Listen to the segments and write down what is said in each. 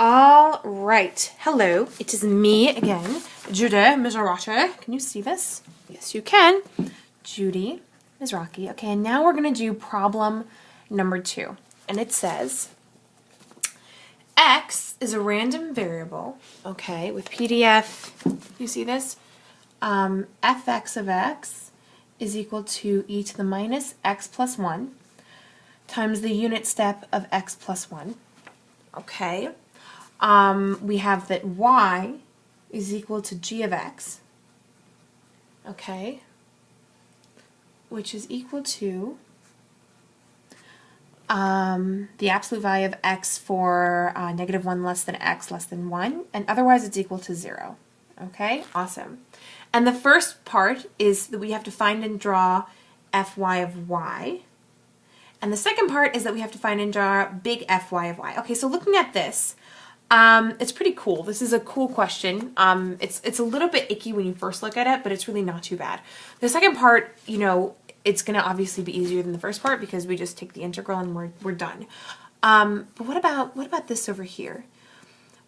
All right. Hello. It is me again, Judy Mizrachi. Can you see this? Yes, you can. Judy Mizrachi. Okay, and now we're going to do problem number 2. And it says, X is a random variable, okay, with PDF. You see this? Fx of x is equal to e to the minus x plus 1 times the unit step of x plus 1. Okay. We have that y is equal to g of x, okay, which is equal to the absolute value of x for negative 1 less than x less than 1, and otherwise it's equal to 0. Okay, awesome. And the first part is that we have to find and draw fy of y. And the second part is that we have to find and draw big Fy of y. Okay, so looking at this, it's pretty cool. This is a cool question. It's a little bit icky when you first look at it, but it's really not too bad. The second part, you know, it's going to obviously be easier than the first part because we just take the integral and we're done. But what about this over here?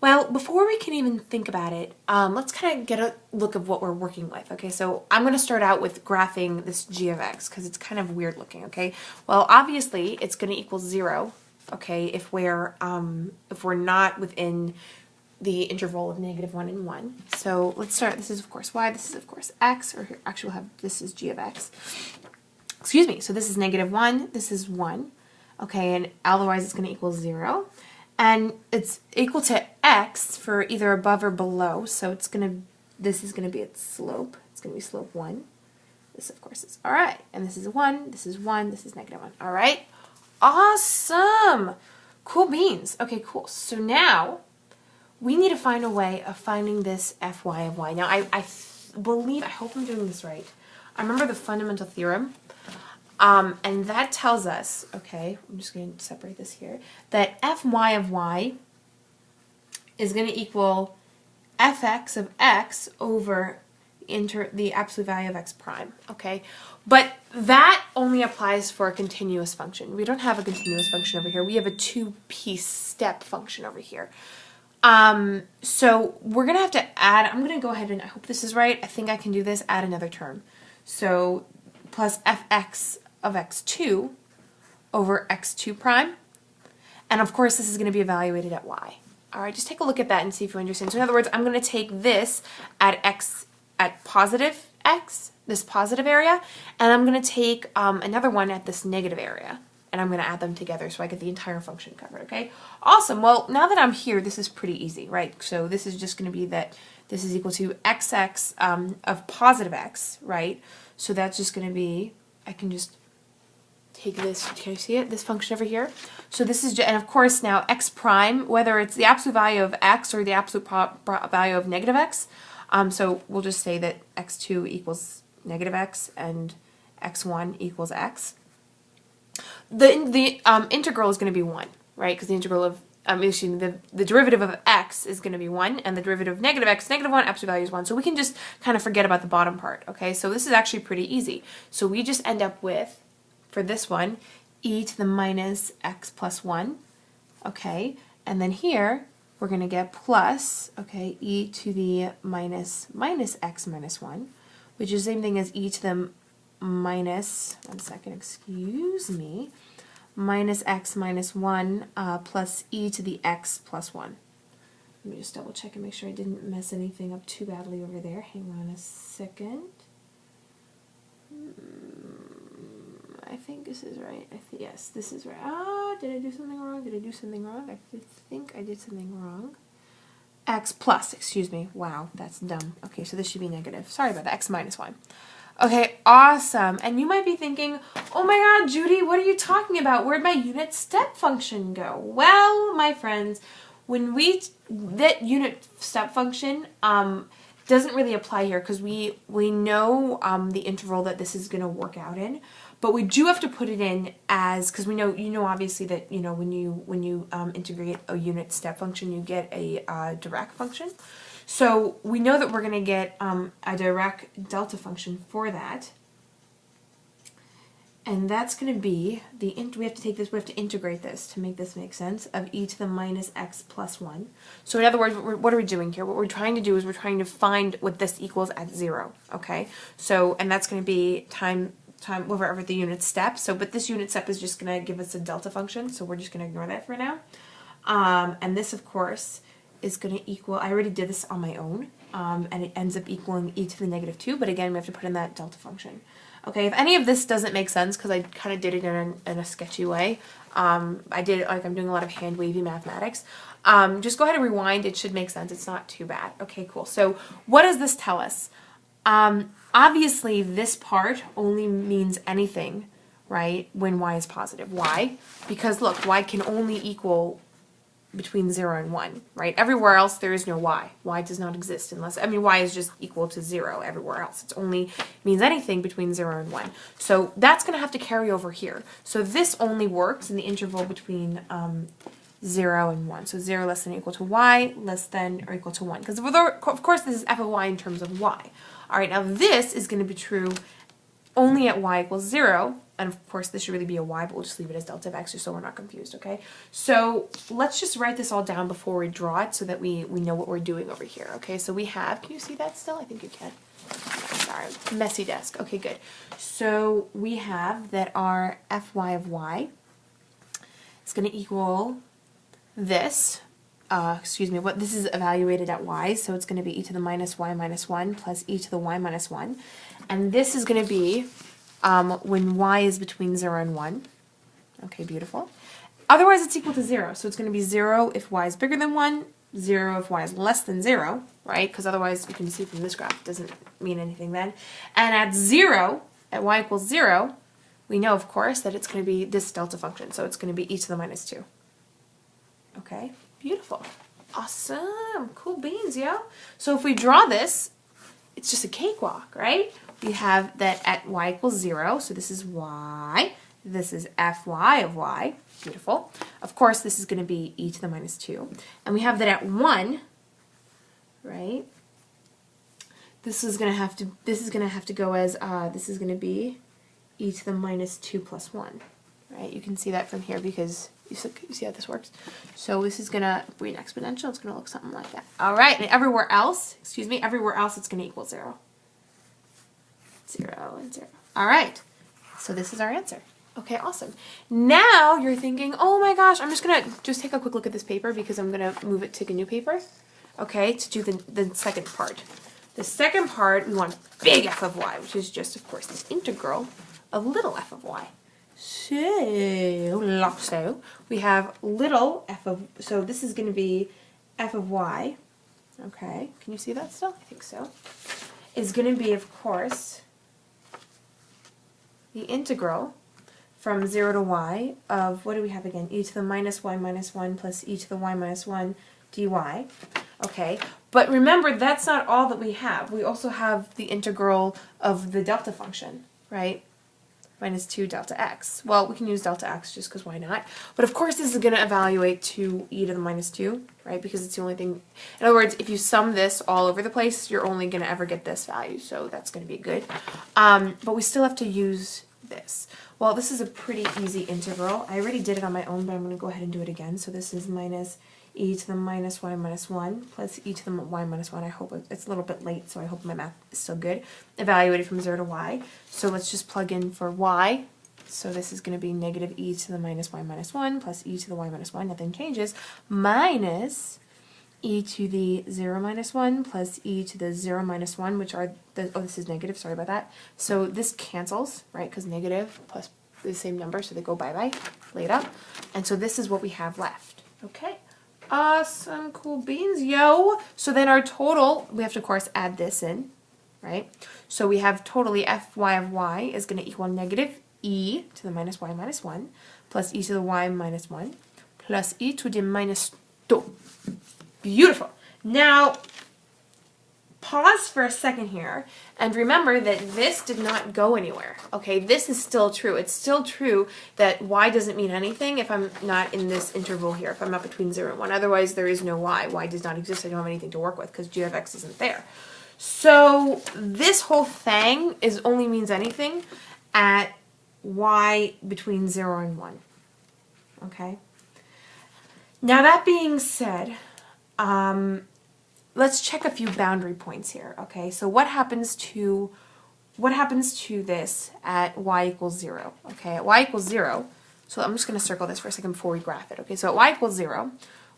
Well, before we can even think about it, let's kind of get a look of what we're working with. Okay, so I'm going to start out with graphing this g of x because it's kind of weird looking. Okay, well, obviously it's going to equal 0. Okay, if we're not within the interval of negative 1 and 1. So let's start. This is of course y. This is of course x. Or here, actually, we'll have this is g of x. Excuse me. So this is negative 1. This is 1. Okay, and otherwise it's going to equal 0. And it's equal to x for either above or below, so this is going to be its slope. It's going to be slope 1. This, of course, is all right. And this is 1, this is 1, this is negative 1. All right? Awesome! Cool beans. Okay, cool. So now we need to find a way of finding this Fy of y. Now, I hope I'm doing this right. I remember the fundamental theorem. And that tells us, okay, I'm just going to separate this here, that Fy of y is going to equal Fx of x over the absolute value of x prime, okay? But that only applies for a continuous function. We don't have a continuous function over here. We have a two-piece step function over here. So we're going to have to add, I'm going to go ahead and, I hope this is right, I think I can do this, add another term. So plus Fx of x2 over x2 prime. And of course this is going to be evaluated at y. Alright, just take a look at that and see if you understand. So in other words, I'm going to take this at x at positive x, this positive area, and I'm going to take another one at this negative area. And I'm going to add them together so I get the entire function covered, okay? Awesome. Well, now that I'm here, this is pretty easy, right? So this is just going to be that this is equal to xx of positive x, right? So that's just going to be, I can just take this, can you see it? This function over here. So this is, and of course now x prime, whether it's the absolute value of x or the absolute value of negative x, so we'll just say that x2 equals negative x and x1 equals x. The integral is going to be 1, right? Because the integral of, the derivative of x is going to be 1, and the derivative of negative x, negative 1, absolute value is 1. So we can just kind of forget about the bottom part, okay? So this is actually pretty easy. So we just end up with, for this one, e to the minus x plus 1, okay? And then here, we're going to get plus, okay, e to the minus x minus 1, which is the same thing as e to the minus, one second, excuse me, minus x minus 1 plus e to the x plus 1. Let me just double check and make sure I didn't mess anything up too badly over there. Hang on a second. I think this is right. Yes, this is right. Ah, did I do something wrong? Did I do something wrong? I think I did something wrong. X plus, excuse me. Wow, that's dumb. Okay, so this should be negative. Sorry about that. X minus 1. Okay, awesome. And you might be thinking, oh my god, Judy, what are you talking about? Where'd my unit step function go? Well, my friends, when that unit step function doesn't really apply here because we know the interval that this is going to work out in, but we do have to put it in as, because we know, obviously that, when you integrate a unit step function, you get a Dirac function. So we know that we're going to get a Dirac delta function for that. And that's going to be we have to integrate this to make this make sense, of e to the minus x plus 1. So in other words, what are we doing here? What we're trying to do is we're trying to find what this equals at 0, okay? So, and that's going to be time wherever the unit step. So, but this unit step is just going to give us a delta function, so we're just going to ignore that for now. And this, of course, is going to equal, I already did this on my own, and it ends up equaling e to the negative 2, but again, we have to put in that delta function. Okay, if any of this doesn't make sense, because I kind of did it in a sketchy way, I did it like I'm doing a lot of hand-wavy mathematics, just go ahead and rewind. It should make sense. It's not too bad. Okay, cool. So what does this tell us? Obviously, this part only means anything, right, when y is positive. Why? Because look, y can only equal between 0 and 1, right? Everywhere else there is no y. Y does not exist unless, I mean, y is just equal to 0 everywhere else. It only means anything between 0 and 1. So that's going to have to carry over here. So this only works in the interval between 0 and 1. So 0 less than or equal to y, less than or equal to 1. Because of course this is f of y in terms of y. All right, now this is going to be true only at y equals 0, and of course this should really be a y, but we'll just leave it as delta of x just so we're not confused, okay? So let's just write this all down before we draw it so that we know what we're doing over here, okay? So we have, can you see that still? I think you can. Sorry, messy desk. Okay, good. So we have that our fy of y is going to equal this. What this is evaluated at y, so it's going to be e to the minus y minus 1 plus e to the y minus 1. And this is going to be when y is between 0 and 1. Okay, beautiful. Otherwise, it's equal to 0. So it's going to be 0 if y is bigger than 1, 0 if y is less than 0, right? Because otherwise, you can see from this graph, it doesn't mean anything then. And at 0, at y equals 0, we know, of course, that it's going to be this delta function. So it's going to be e to the minus 2. Okay, beautiful. Awesome. Cool beans, yo. So if we draw this, it's just a cakewalk, right? We have that at y equals 0, so this is y. This is fy of y. Beautiful. Of course, this is going to be e to the minus 2. And we have that at 1, right? This is going to have to go as, this is going to be e to the minus 2 plus 1, right? You can see that from here because you see how this works. So this is going to be an exponential. It's going to look something like that. All right, and everywhere else it's going to equal 0. 0 and 0. All right, so this is our answer. Okay, awesome. Now you're thinking, oh my gosh, I'm just going to take a quick look at this paper because I'm going to move it to a new paper, okay, to do the second part. The second part, we want big f of y, which is just, of course, the integral of little f of y. So we have little f of, so this is going to be f of y, okay, can you see that still? I think so. Is going to be, of course, the integral from 0 to y of, what do we have again? E to the minus y minus 1 plus e to the y minus 1 dy. Okay, but remember, that's not all that we have. We also have the integral of the delta function, right? Minus 2 delta x. Well, we can use delta x just because why not? But of course this is going to evaluate to e to the minus 2, right? Because it's the only thing. In other words, if you sum this all over the place, you're only going to ever get this value. So that's going to be good. But we still have to use this. Well, this is a pretty easy integral. I already did it on my own, but I'm going to go ahead and do it again. So this is minus e to the minus y minus 1 plus e to the y minus 1. I hope it's a little bit late, so I hope my math is still good. Evaluated from 0 to y. So let's just plug in for y. So this is going to be negative e to the minus y minus 1 plus e to the y minus 1. Nothing changes. Minus e to the 0 minus 1 plus e to the 0 minus 1, which are, this is negative, sorry about that. So this cancels, right, because negative plus the same number, so they go bye-bye later. And so this is what we have left. Okay. Awesome, cool beans, yo. So then our total, we have to, of course, add this in, right? So we have totally fy of y is going to equal negative e to the minus y minus 1 plus e to the y minus 1 plus e to the minus 2. Beautiful. Now, pause for a second here and remember that this did not go anywhere. Okay, this is still true. It's still true that y doesn't mean anything if I'm not in this interval here, if I'm not between 0 and 1. Otherwise, there is no y. Y does not exist. I don't have anything to work with because g of x isn't there. So this whole thing only means anything at y between 0 and 1. Okay? Now that being said, let's check a few boundary points here. Okay, so what happens to this at y equals 0? Okay, at y equals 0, so I'm just going to circle this for a second before we graph it. Okay, so at y equals 0,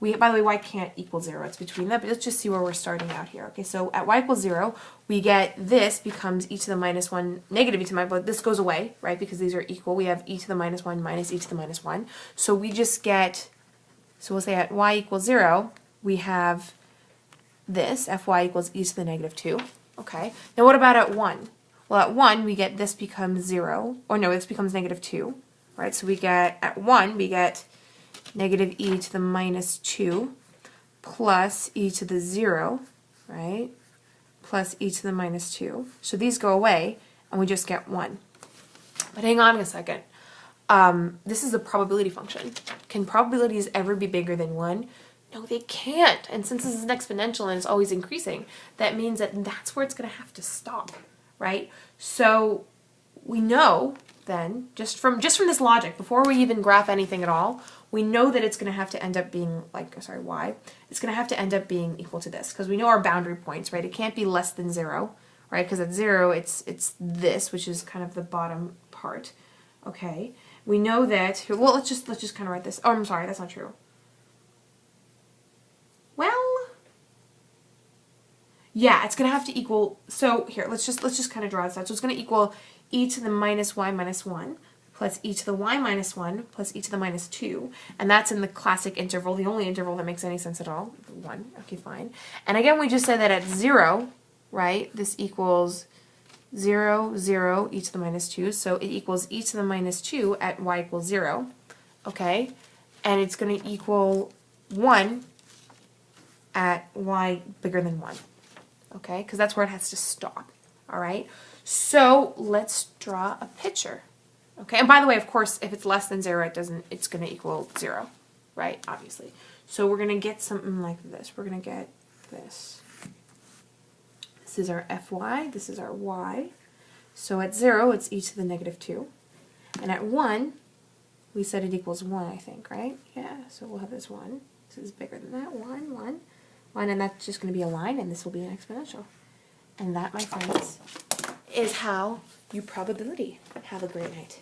by the way, y can't equal 0, it's between that, but let's just see where we're starting out here. Okay, so at y equals 0, we get this becomes e to the minus 1, negative e to the minus 1, this goes away, right, because these are equal. We have e to the minus 1 minus e to the minus 1. So we just get, so we'll say at y equals 0, we have this, fy equals e to the negative 2. Okay, now what about at 1? Well, at 1, we get this becomes 0, or no, this becomes negative 2, right? So we get, at 1, we get negative e to the minus 2 plus e to the 0, right, plus e to the minus 2. So these go away, and we just get 1. But hang on a second. This is a probability function. Can probabilities ever be bigger than 1? No, they can't. And since this is an exponential and it's always increasing, that means that that's where it's going to have to stop, right? So we know then, just from this logic, before we even graph anything at all, we know that it's going to have to end up being, y, it's going to have to end up being equal to this, because we know our boundary points, right? It can't be less than 0, right? Because at 0, it's this, which is kind of the bottom part, okay? We know that, well, let's just kind of write this. Oh, I'm sorry, that's not true. Well, yeah, it's going to have to equal, so here, let's just kind of draw this out. So it's going to equal e to the minus y minus 1 plus e to the y minus 1 plus e to the minus 2. And that's in the classic interval, the only interval that makes any sense at all. 1, okay, fine. And again, we just said that at 0, right, this equals 0, 0, e to the minus 2. So it equals e to the minus 2 at y equals 0, okay? And it's going to equal 1 at y bigger than 1, okay? Because that's where it has to stop, all right? So let's draw a picture, okay? And by the way, of course, if it's less than 0, it's going to equal 0, right? Obviously. So we're going to get something like this. We're going to get this. This is our fy, this is our y. So at 0, it's e to the negative 2. And at 1, we said it equals 1, I think, right? Yeah, so we'll have this 1. This is bigger than that. 1, 1, 1, and that's just going to be a line, and this will be an exponential. And that, my friends, is how you probability. Have a great night.